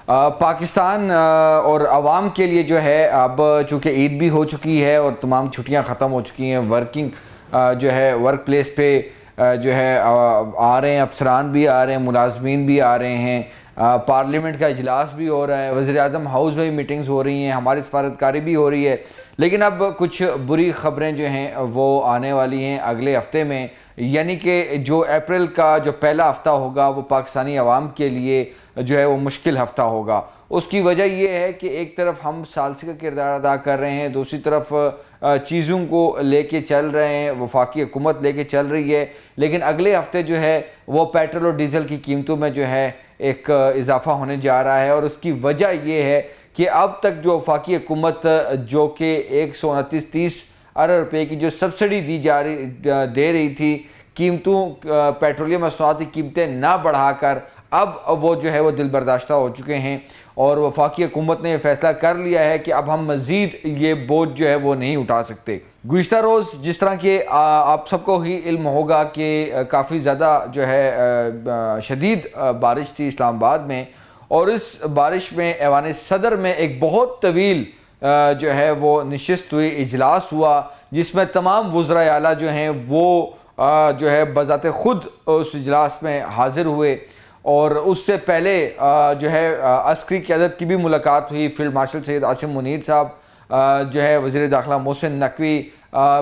پاکستان اور عوام کے لیے جو ہے اب چونکہ عید بھی ہو چکی ہے اور تمام چھٹیاں ختم ہو چکی ہیں، ورکنگ جو ہے ورک پلیس پہ جو ہے آ رہے ہیں، افسران بھی آ رہے ہیں، ملازمین بھی آ رہے ہیں، پارلیمنٹ کا اجلاس بھی ہو رہا ہے، وزیر اعظم ہاؤس میں بھی میٹنگز ہو رہی ہیں، ہماری سفارتکاری بھی ہو رہی ہے. لیکن اب کچھ بری خبریں جو ہیں وہ آنے والی ہیں اگلے ہفتے میں، یعنی کہ جو اپریل کا جو پہلا ہفتہ ہوگا وہ پاکستانی عوام کے لیے جو ہے وہ مشکل ہفتہ ہوگا. اس کی وجہ یہ ہے کہ ایک طرف ہم ثالثی کا کردار ادا کر رہے ہیں، دوسری طرف چیزوں کو لے کے چل رہے ہیں، وفاقی حکومت لے کے چل رہی ہے، لیکن اگلے ہفتے جو ہے وہ پیٹرول اور ڈیزل کی قیمتوں میں جو ہے ایک اضافہ ہونے جا رہا ہے. اور اس کی وجہ یہ ہے کہ اب تک جو وفاقی حکومت جو کہ 129-30 ارب روپے کی جو سبسڈی دے رہی تھی قیمتوں پیٹرولیم مصنوعات کی قیمتیں نہ بڑھا کر، اب وہ جو ہے وہ دل برداشتہ ہو چکے ہیں اور وفاقی حکومت نے یہ فیصلہ کر لیا ہے کہ اب ہم مزید یہ بوجھ جو ہے وہ نہیں اٹھا سکتے. گزشتہ روز جس طرح کہ آپ سب کو ہی علم ہوگا کہ کافی زیادہ جو ہے شدید بارش تھی اسلام آباد میں، اور اس بارش میں ایوان صدر میں ایک بہت طویل جو ہے وہ نشست ہوئی، اجلاس ہوا، جس میں تمام وزرائے اعلیٰ جو ہیں وہ جو ہے بذات خود اس اجلاس میں حاضر ہوئے. اور اس سے پہلے جو ہے عسکری قیادت کی بھی ملاقات ہوئی، فیلڈ مارشل سید عاصم منیر صاحب جو ہے، وزیر داخلہ محسن نقوی،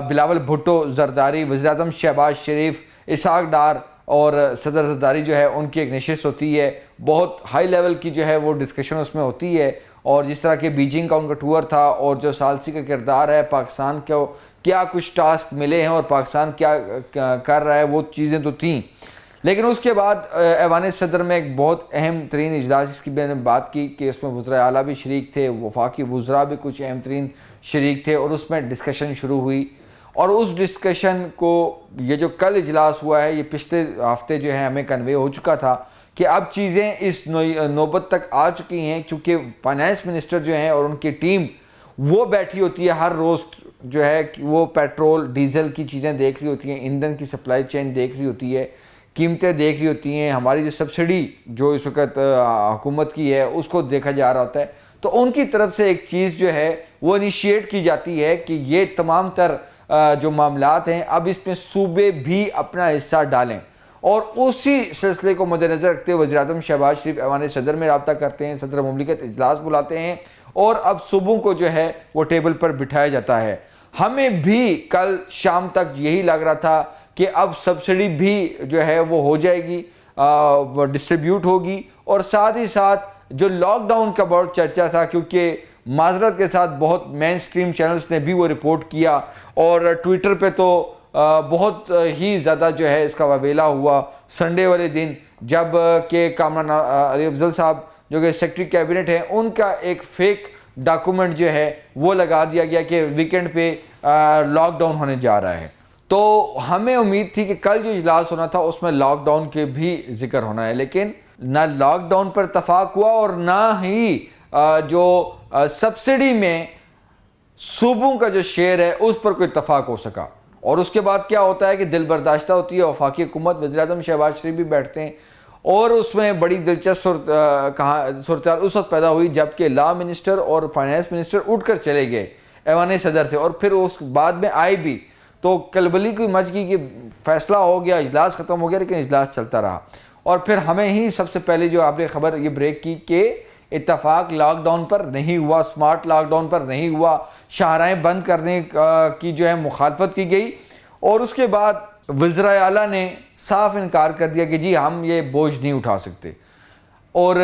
بلاول بھٹو زرداری، وزیر اعظم شہباز شریف، اسحاق ڈار اور صدر زرداری جو ہے ان کی ایک نشست ہوتی ہے. بہت ہائی لیول کی جو ہے وہ ڈسکشن اس میں ہوتی ہے، اور جس طرح کہ بیجنگ کا ان کا ٹور تھا اور جو ثالثی کا کردار ہے، پاکستان کو کیا کچھ ٹاسک ملے ہیں اور پاکستان کیا کر رہا ہے، وہ چیزیں تو تھیں. لیکن اس کے بعد ایوان صدر میں ایک بہت اہم ترین اجلاس، جس کی میں نے بات کی کہ اس میں وزرائے اعلیٰ بھی شریک تھے، وفاقی وزراء بھی کچھ اہم ترین شریک تھے، اور اس میں ڈسکشن شروع ہوئی. اور اس ڈسکشن کو یہ جو کل اجلاس ہوا ہے، یہ پچھلے ہفتے جو ہے ہمیں کنوے ہو چکا تھا کہ اب چیزیں اس نوبت تک آ چکی ہیں، کیونکہ فائنانس منسٹر جو ہیں اور ان کی ٹیم وہ بیٹھی ہوتی ہے ہر روز جو ہے وہ پیٹرول ڈیزل کی چیزیں دیکھ رہی ہوتی ہیں، ایندھن کی سپلائی چین دیکھ رہی ہوتی ہے، قیمتیں دیکھ رہی ہوتی ہیں، ہماری جو سبسڈی جو اس وقت حکومت کی ہے اس کو دیکھا جا رہا ہوتا ہے. تو ان کی طرف سے ایک چیز جو ہے وہ انیشیٹ کی جاتی ہے کہ یہ تمام تر جو معاملات ہیں اب اس میں صوبے بھی اپنا حصہ ڈالیں. اور اسی سلسلے کو مد نظر رکھتے ہوئے وزیر اعظم شہباز شریف ایوان صدر میں رابطہ کرتے ہیں، صدر مملکت اجلاس بلاتے ہیں، اور اب صوبوں کو جو ہے وہ ٹیبل پر بٹھایا جاتا ہے. ہمیں بھی کل شام تک یہی لگ رہا تھا کہ اب سبسڈی بھی جو ہے وہ ہو جائے گی، ڈسٹریبیوٹ ہوگی، اور ساتھ ہی ساتھ جو لاک ڈاؤن کا بہت چرچا تھا، کیونکہ معذرت کے ساتھ بہت مین سٹریم چینلز نے بھی وہ رپورٹ کیا، اور ٹویٹر پہ تو بہت ہی زیادہ جو ہے اس کا وبیلا ہوا سنڈے والے دن، جب کہ کامران علی افضل صاحب جو کہ سیکرٹری کیبنٹ ہیں، ان کا ایک فیک ڈاکومنٹ جو ہے وہ لگا دیا گیا کہ ویکنڈ پہ لاک ڈاؤن ہونے جا رہا ہے. تو ہمیں امید تھی کہ کل جو اجلاس ہونا تھا اس میں لاک ڈاؤن کے بھی ذکر ہونا ہے، لیکن نہ لاک ڈاؤن پر اتفاق ہوا اور نہ ہی جو سبسڈی میں صوبوں کا جو شیئر ہے اس پر کوئی اتفاق ہو سکا. اور اس کے بعد کیا ہوتا ہے کہ دل برداشتہ ہوتی ہے وفاقی حکومت، وزیر اعظم شہباز شریف بھی بیٹھتے ہیں، اور اس میں بڑی دلچسپ صورتحال اس وقت پیدا ہوئی جب کہ لا منسٹر اور فائنانس منسٹر اٹھ کر چلے گئے ایوان صدر سے، اور پھر اس بعد میں آئے بھی، تو کلبلی کوئی مچ گئی کہ فیصلہ ہو گیا، اجلاس ختم ہو گیا، لیکن اجلاس چلتا رہا. اور پھر ہمیں ہی سب سے پہلے جو آپ نے خبر یہ بریک کی کہ اتفاق لاک ڈاؤن پر نہیں ہوا، سمارٹ لاک ڈاؤن پر نہیں ہوا، شاہراہیں بند کرنے کی جو ہے مخالفت کی گئی، اور اس کے بعد وزرائے اعلیٰ نے صاف انکار کر دیا کہ جی ہم یہ بوجھ نہیں اٹھا سکتے. اور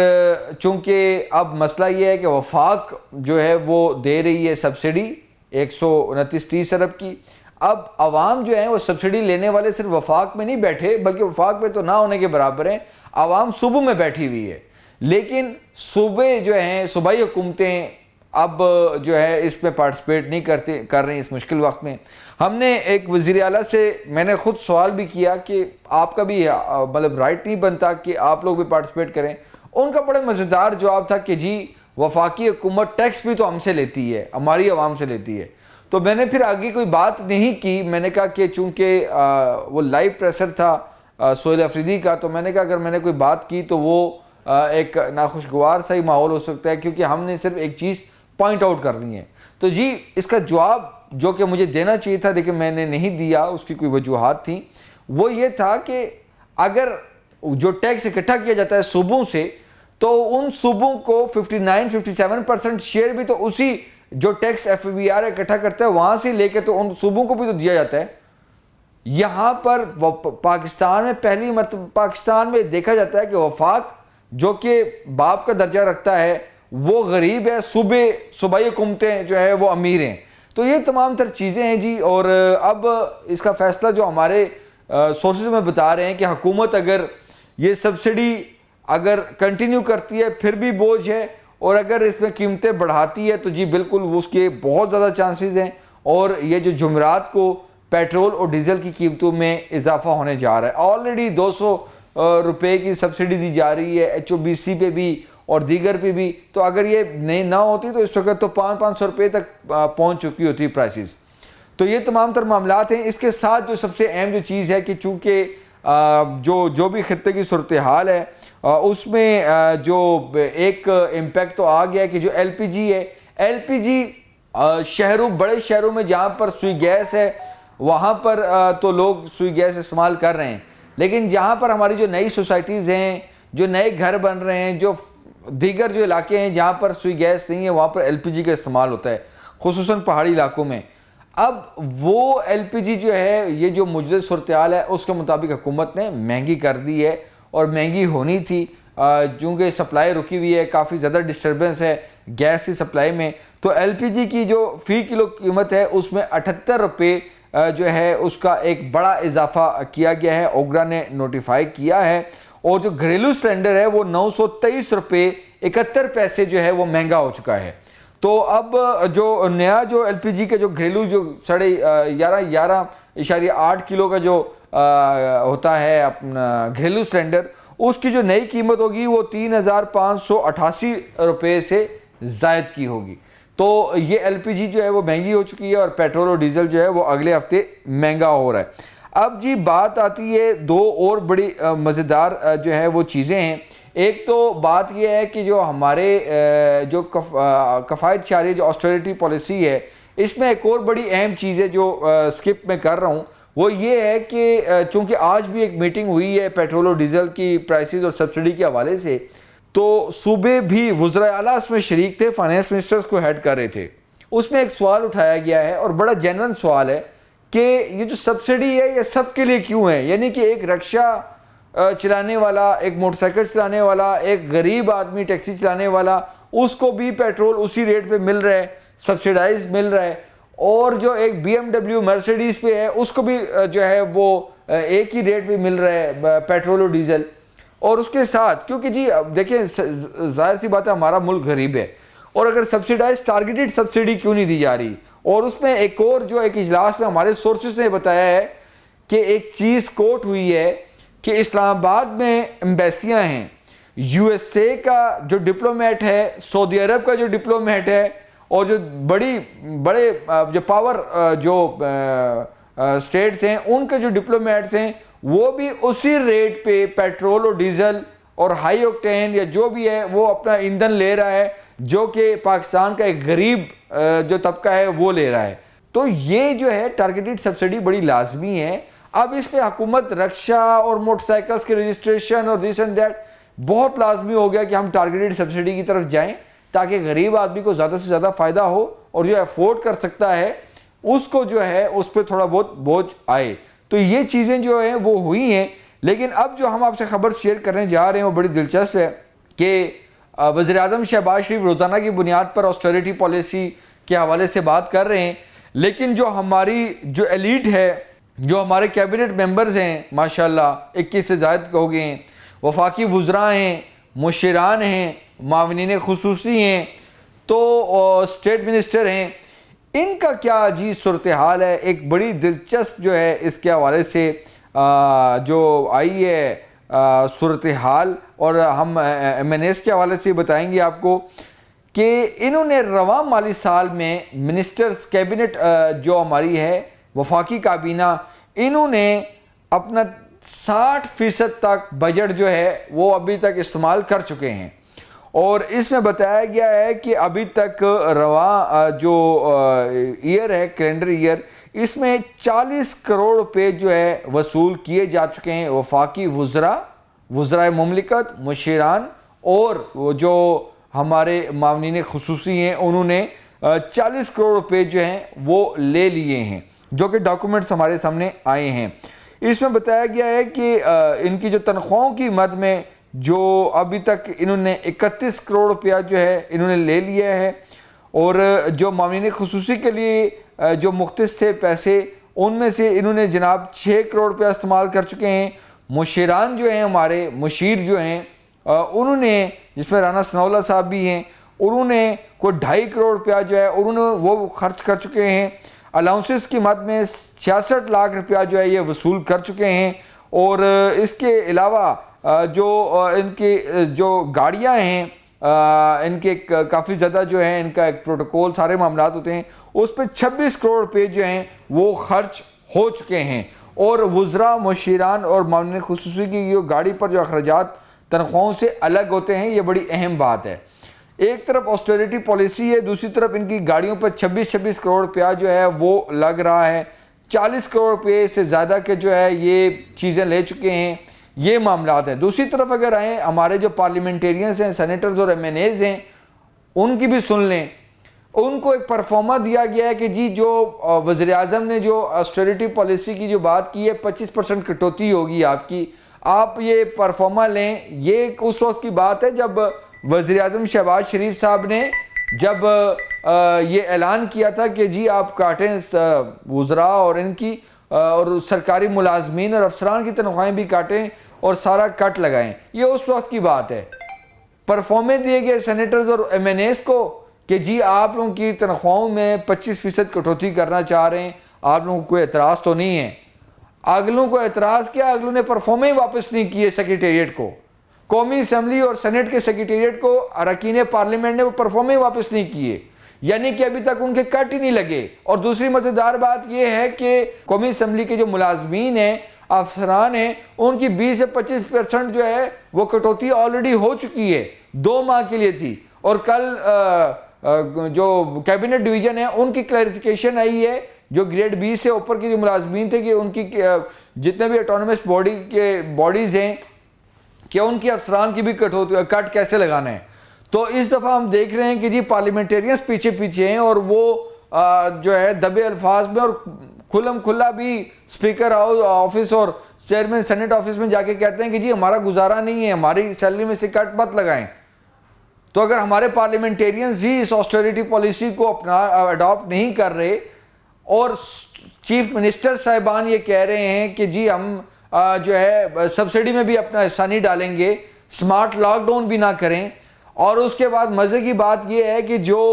چونکہ اب مسئلہ یہ ہے کہ وفاق جو ہے وہ دے رہی ہے سبسڈی 129-30 ارب کی، اب عوام جو ہیں وہ سبسڈی لینے والے صرف وفاق میں نہیں بیٹھے، بلکہ وفاق میں تو نہ ہونے کے برابر ہیں، عوام صوبوں میں بیٹھی ہوئی ہے. لیکن صوبے جو ہیں، صوبائی حکومتیں اب جو ہے اس میں پارٹیسپیٹ نہیں کر رہی اس مشکل وقت میں. ہم نے ایک وزیر اعلیٰ سے میں نے خود سوال بھی کیا کہ آپ کا بھی مطلب رائٹ نہیں بنتا کہ آپ لوگ بھی پارٹیسپیٹ کریں. ان کا بڑے مزیدار جواب تھا کہ جی وفاقی حکومت ٹیکس بھی تو ہم سے لیتی ہے، ہماری عوام سے لیتی ہے. تو میں نے پھر آگے کوئی بات نہیں کی، میں نے کہا کہ چونکہ وہ لائیو پریسر تھا سہیل افریدی کا، تو میں نے کہا اگر میں نے کوئی بات کی تو وہ ایک ناخوشگوار سا ہی ماحول ہو سکتا ہے، کیونکہ ہم نے صرف ایک چیز پوائنٹ آؤٹ کرنی ہے۔ تو جی اس کا جواب جو کہ مجھے دینا چاہیے تھا لیکن میں نے نہیں دیا، اس کی کوئی وجوہات تھیں، وہ یہ تھا کہ اگر جو ٹیکس اکٹھا کیا جاتا ہے صوبوں سے، تو ان صوبوں کو 59-57% شیئر بھی تو اسی جو ٹیکس ایف بی آر اکٹھا کرتا ہے وہاں سے لے کے تو ان صوبوں کو بھی تو دیا جاتا ہے۔ یہاں پر پاکستان میں پہلی مرتبہ پاکستان میں دیکھا جاتا ہے کہ وفاق جو کہ باپ کا درجہ رکھتا ہے وہ غریب ہے، صوبائی حکومتیں جو ہے وہ امیر ہیں۔ تو یہ تمام تر چیزیں ہیں جی، اور اب اس کا فیصلہ جو ہمارے سورسز میں بتا رہے ہیں کہ حکومت اگر یہ سبسڈی اگر کنٹینیو کرتی ہے پھر بھی بوجھ ہے، اور اگر اس میں قیمتیں بڑھاتی ہے تو جی بالکل اس کے بہت زیادہ چانسز ہیں، اور یہ جو جمعرات کو پیٹرول اور ڈیزل کی قیمتوں میں اضافہ ہونے جا رہا ہے۔ آلریڈی 200 روپے کی سبسڈی دی جا رہی ہے HOBC پہ بھی اور دیگر پہ بھی، تو اگر یہ نہیں نہ ہوتی تو اس وقت تو 500 روپے تک پہنچ چکی ہوتی پرائسز۔ تو یہ تمام تر معاملات ہیں۔ اس کے ساتھ جو سب سے اہم جو چیز ہے کہ چونکہ جو بھی خطے کی صورتحال ہے اس میں جو ایک امپیکٹ تو آ گیا ہے کہ جو LPG ہے، LPG بڑے شہروں میں جہاں پر سوئی گیس ہے وہاں پر تو لوگ سوئی گیس استعمال کر رہے ہیں، لیکن جہاں پر ہماری جو نئی سوسائٹیز ہیں، جو نئے گھر بن رہے ہیں، جو دیگر جو علاقے ہیں جہاں پر سوئی گیس نہیں ہے وہاں پر LPG کا استعمال ہوتا ہے، خصوصاً پہاڑی علاقوں میں۔ اب وہ LPG جو ہے یہ جو موجودہ صورتحال ہے اس کے مطابق حکومت نے مہنگی کر دی ہے، اور مہنگی ہونی تھی چونکہ سپلائی رکی ہوئی ہے، کافی زیادہ ڈسٹربنس ہے گیس کی سپلائی میں۔ تو LPG کی جو فی کلو قیمت ہے اس میں 78 روپے جو ہے اس کا ایک بڑا اضافہ کیا گیا ہے، اوگرا نے نوٹیفائی کیا ہے، اور جو گھریلو سلنڈر ہے وہ 923 روپے 71 پیسے جو ہے وہ مہنگا ہو چکا ہے۔ تو اب جو نیا جو LPG کا جو گھریلو جو 11.8 کلو کا جو ہوتا ہے اپنا گھریلو سلنڈر، اس کی جو نئی قیمت ہوگی وہ 3588 روپے سے زائد کی ہوگی۔ تو یہ LPG جو ہے وہ مہنگی ہو چکی ہے، اور پیٹرول اور ڈیزل جو ہے وہ اگلے ہفتے مہنگا ہو رہا ہے۔ اب جی بات آتی ہے دو اور بڑی مزیدار جو ہے وہ چیزیں ہیں۔ ایک تو بات یہ ہے کہ جو ہمارے جو کفایت شعاری جو آسٹریلٹی پالیسی ہے، اس میں ایک اور بڑی اہم چیز ہے جو سکپ میں کر رہا ہوں، وہ یہ ہے کہ چونکہ آج بھی ایک میٹنگ ہوئی ہے پیٹرول اور ڈیزل کی پرائسز اور سبسڈی کے حوالے سے، تو صوبے بھی وزراء اعلیٰ اس میں شریک تھے، فائنانس منسٹرز کو ہیڈ کر رہے تھے۔ اس میں ایک سوال اٹھایا گیا ہے اور بڑا جینوئن سوال ہے کہ یہ جو سبسڈی ہے یہ سب کے لیے کیوں ہے؟ یعنی کہ ایک رکشہ چلانے والا، ایک موٹر سائیکل چلانے والا، ایک غریب آدمی ٹیکسی چلانے والا، اس کو بھی پیٹرول اسی ریٹ پہ مل رہا ہے، سبسڈائز مل رہا ہے، اور جو ایک BMW مرسیڈیز پہ ہے اس کو بھی جو ہے وہ ایک ہی ریٹ پہ مل رہا ہے پیٹرول اور ڈیزل۔ اور اس کے ساتھ کیونکہ جی دیکھیں ظاہر سی بات ہے ہمارا ملک غریب ہے، اور اگر سبسڈائز ٹارگیٹڈ سبسڈی کیوں نہیں دی جا رہی؟ اور اس میں ایک اور جو ایک اجلاس میں ہمارے سورسز نے بتایا ہے کہ ایک چیز کوٹ ہوئی ہے کہ اسلام آباد میں ایمبیسیاں ہیں، USA کا جو ڈپلومیٹ ہے، سعودی عرب کا جو ڈپلومیٹ ہے، اور جو بڑے جو پاور جو اسٹیٹس ہیں ان کے جو ڈپلومیٹس ہیں وہ بھی اسی ریٹ پہ پیٹرول اور ڈیزل اور ہائی اوکٹین یا جو بھی ہے وہ اپنا ایندھن لے رہا ہے، جو کہ پاکستان کا ایک غریب جو طبقہ ہے وہ لے رہا ہے۔ تو یہ جو ہے ٹارگیٹڈ سبسڈی بڑی لازمی ہے۔ اب اس پہ حکومت رکشہ اور موٹر سائیکلز کے رجسٹریشن اور دس اینڈ دیٹ بہت لازمی ہو گیا کہ ہم ٹارگیٹڈ سبسڈی کی طرف جائیں تاکہ غریب آدمی کو زیادہ سے زیادہ فائدہ ہو، اور جو افورڈ کر سکتا ہے اس کو جو ہے اس پہ تھوڑا بہت بوجھ آئے۔ تو یہ چیزیں جو ہیں وہ ہوئی ہیں، لیکن اب جو ہم آپ سے خبر شیئر کرنے جا رہے ہیں وہ بڑی دلچسپ ہے کہ وزیر اعظم شہباز شریف روزانہ کی بنیاد پر آسٹریلٹی پالیسی کے حوالے سے بات کر رہے ہیں، لیکن جو ہماری جو ایلیٹ ہے، جو ہمارے کیبنٹ ممبرز ہیں ماشاءاللہ 21 سے زائد ہو گئے ہیں، وفاقی وزراء ہیں، مشیران ہیں، معاونین خصوصی ہیں، تو اسٹیٹ منسٹر ہیں، ان کا کیا جی صورتحال ہے؟ ایک بڑی دلچسپ جو ہے اس کے حوالے سے جو آئی ہے صورتحال، اور ہم MNS کے حوالے سے بتائیں گے آپ کو کہ انہوں نے رواں مالی سال میں منسٹرز کیبنٹ جو ہماری ہے وفاقی کابینہ، انہوں نے اپنا 60% تک بجٹ جو ہے وہ ابھی تک استعمال کر چکے ہیں، اور اس میں بتایا گیا ہے کہ ابھی تک رواں جو ایئر ہے کیلنڈر ایئر، اس میں 40 کروڑ روپے جو ہے وصول کیے جا چکے ہیں وفاقی وزراء مملکت، مشیران اور وہ جو ہمارے معاونین خصوصی ہیں، انہوں نے 40 کروڑ روپے جو ہیں وہ لے لیے ہیں، جو کہ ڈاکومنٹس ہمارے سامنے آئے ہیں۔ اس میں بتایا گیا ہے کہ ان کی جو تنخواہوں کی مد میں جو ابھی تک انہوں نے 31 کروڑ روپیہ جو ہے انہوں نے لے لیا ہے، اور جو معاونین خصوصی کے لیے جو مختص تھے پیسے، ان میں سے انہوں نے جناب 6 کروڑ روپیہ استعمال کر چکے ہیں۔ مشیران جو ہیں، ہمارے مشیر جو ہیں، انہوں نے، جس میں رانا ثناء اللہ صاحب بھی ہیں، انہوں نے کوئی 2.5 کروڑ روپیہ جو ہے انہوں نے وہ خرچ کر چکے ہیں۔ الاؤنسز کی مد میں 66 لاکھ روپیہ جو ہے یہ وصول کر چکے ہیں، اور اس کے علاوہ جو ان کی جو گاڑیاں ہیں، ان کے کافی زیادہ جو ہے ان کا ایک پروٹوکول سارے معاملات ہوتے ہیں، اس پہ 26 کروڑ روپے جو ہیں وہ خرچ ہو چکے ہیں۔ اور وزراء، مشیران اور معاونین خصوصی کی جو گاڑی پر جو اخراجات تنخواہوں سے الگ ہوتے ہیں، یہ بڑی اہم بات ہے۔ ایک طرف آسٹریریٹی پالیسی ہے، دوسری طرف ان کی گاڑیوں پر 26 کروڑ روپیہ جو ہے وہ لگ رہا ہے۔ 40 کروڑ روپے سے زیادہ کے جو ہے یہ چیزیں لے چکے ہیں، یہ معاملات ہیں۔ دوسری طرف اگر آئیں، ہمارے جو پارلیمنٹیرینز ہیں، سینیٹرز اور MNAs ہیں، ان کی بھی سن لیں۔ ان کو ایک پرفارما دیا گیا ہے کہ جی جو وزیر اعظم نے جو آسٹریریٹی پالیسی کی جو بات کی ہے، 25% کٹوتی ہوگی آپ کی، آپ یہ پرفارما لیں۔ یہ اس وقت کی بات ہے جب وزیر اعظم شہباز شریف صاحب نے جب یہ اعلان کیا تھا کہ جی آپ کاٹیں وزراء اور ان کی اور سرکاری ملازمین اور افسران کی تنخواہیں بھی کاٹیں اور سارا کٹ لگائیں۔ یہ اس وقت کی بات ہے۔ پرفارمے دیے گئے سینیٹرز اور MNAs کو کہ جی آپ لوگوں کی تنخواہوں میں 25% کٹوتی کرنا چاہ رہے ہیں، آپ لوگوں کو کوئی اعتراض تو نہیں ہے۔ اگلوں کو اعتراض کیا، اگلوں نے پرفارمے واپس نہیں کیے سیکریٹریٹ کو، قومی اسمبلی اور سینٹ کے سیکریٹریٹ کو اراکین پارلیمنٹ نے وہ پرفارمے واپس نہیں کیے، یعنی کہ ابھی تک ان کے کٹ ہی نہیں لگے۔ اور دوسری مزیدار بات یہ ہے کہ قومی اسمبلی کے جو ملازمین ہیں، افسران ہیں، ان کی 20 سے 25% جو ہے وہ کٹوتی آلریڈی ہو چکی ہے، 2 ماہ کے لیے تھی۔ اور کل جو کیبنٹ ڈویژن ہے ان کی کلیریفیکیشن آئی ہے، جو گریڈ 20 سے اوپر کی جو ملازمین تھے، کہ ان کی جتنے بھی آٹونومس باڈیز ہیں، کہ ان کی افسران کی بھی کٹ کیسے لگانا ہے۔ تو اس دفعہ ہم دیکھ رہے ہیں کہ جی پارلیمنٹیرینز پیچھے ہیں، اور وہ جو ہے دبے الفاظ میں اور کھلم کھلا بھی اسپیکر آفس اور چیئرمین سینٹ آفس میں جا کے کہتے ہیں کہ جی ہمارا گزارا نہیں ہے، ہماری سیلری میں سے کٹ مت لگائیں۔ تو اگر ہمارے پارلیمنٹیرینز ہی اس آسٹریریٹی پالیسی کو اڈاپٹ نہیں کر رہے، اور چیف منسٹر صاحبان یہ کہہ رہے ہیں کہ جی ہم جو ہے سبسڈی میں بھی اپنا حصہ نہیں ڈالیں گے، سمارٹ لاک ڈاؤن بھی نہ کریں، اور اس کے بعد مزے کی بات یہ ہے کہ جو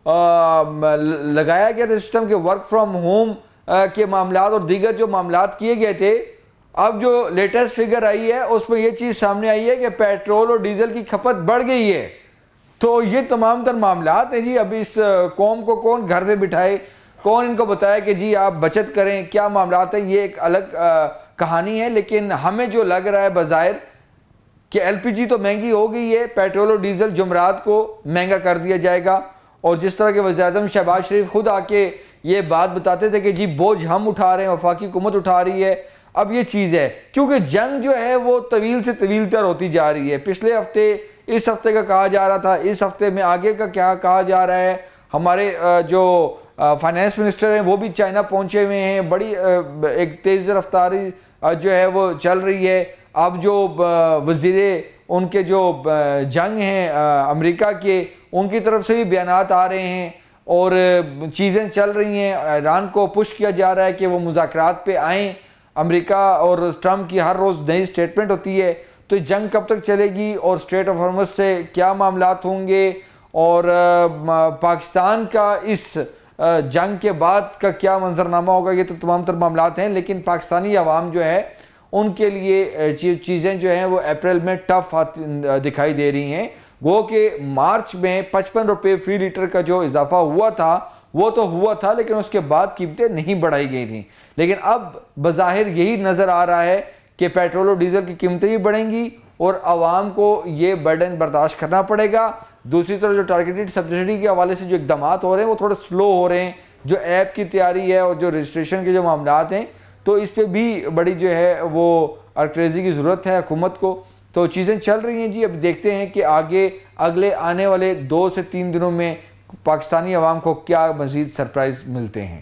لگایا گیا تھا سسٹم کے ورک فرام ہوم کے معاملات اور دیگر جو معاملات کیے گئے تھے، اب جو لیٹسٹ فگر آئی ہے اس میں یہ چیز سامنے آئی ہے کہ پیٹرول اور ڈیزل کی کھپت بڑھ گئی ہے۔ تو یہ تمام تر معاملات ہیں جی۔ اب اس قوم کو کون گھر پہ بٹھائے، کون ان کو بتایا کہ جی آپ بچت کریں، کیا معاملات ہیں، یہ ایک الگ کہانی ہے۔ لیکن ہمیں جو لگ رہا ہے بظاہر کہ LPG تو مہنگی ہو گئی ہے، پیٹرول اور ڈیزل جمعرات کو مہنگا کر دیا جائے گا۔ اور جس طرح کے وزیر اعظم شہباز شریف خود آ کے یہ بات بتاتے تھے کہ جی بوجھ ہم اٹھا رہے ہیں، وفاقی حکومت اٹھا رہی ہے، اب یہ چیز ہے کیونکہ جنگ جو ہے وہ طویل سے طویل تر ہوتی جا رہی ہے۔ پچھلے ہفتے، اس ہفتے کا کہا جا رہا تھا، اس ہفتے میں آگے کا کیا کہا جا رہا ہے۔ ہمارے جو فائنانس منسٹر ہیں وہ بھی چائنا پہنچے ہوئے ہیں، بڑی ایک تیز رفتاری جو ہے وہ چل رہی ہے۔ اب جو وزیر ان کے جو جنگ ہیں امریکہ کے، ان کی طرف سے بھی بیانات آ رہے ہیں اور چیزیں چل رہی ہیں۔ ایران کو پش کیا جا رہا ہے کہ وہ مذاکرات پہ آئیں۔ امریکہ اور ٹرمپ کی ہر روز نئی سٹیٹمنٹ ہوتی ہے، تو جنگ کب تک چلے گی اور اسٹریٹ آف ہارمز سے کیا معاملات ہوں گے، اور پاکستان کا اس جنگ کے بعد کا کیا منظرنامہ ہوگا، یہ تو تمام تر معاملات ہیں۔ لیکن پاکستانی عوام جو ہے ان کے لیے چیزیں جو ہیں وہ اپریل میں ٹف دکھائی دے رہی ہیں۔ وہ کہ مارچ میں 55 روپے فی لیٹر کا جو اضافہ ہوا تھا وہ تو ہوا تھا، لیکن اس کے بعد قیمتیں نہیں بڑھائی گئی تھیں۔ لیکن اب بظاہر یہی نظر آ رہا ہے کہ پیٹرول اور ڈیزل کی قیمتیں بھی بڑھیں گی اور عوام کو یہ برڈن برداشت کرنا پڑے گا. دوسری طرف جو ٹارگیٹڈ سبسڈی کے حوالے سے جو اقدامات ہو رہے ہیں وہ تھوڑے سلو ہو رہے ہیں, جو ایپ کی تیاری ہے اور جو رجسٹریشن کے جو معاملات ہیں تو اس پہ بھی بڑی جو ہے وہ ارکریزی کی ضرورت ہے حکومت کو. تو چیزیں چل رہی ہیں جی, اب دیکھتے ہیں کہ آگے اگلے آنے والے 2 سے 3 دنوں میں پاکستانی عوام کو کیا مزید سرپرائز ملتے ہیں.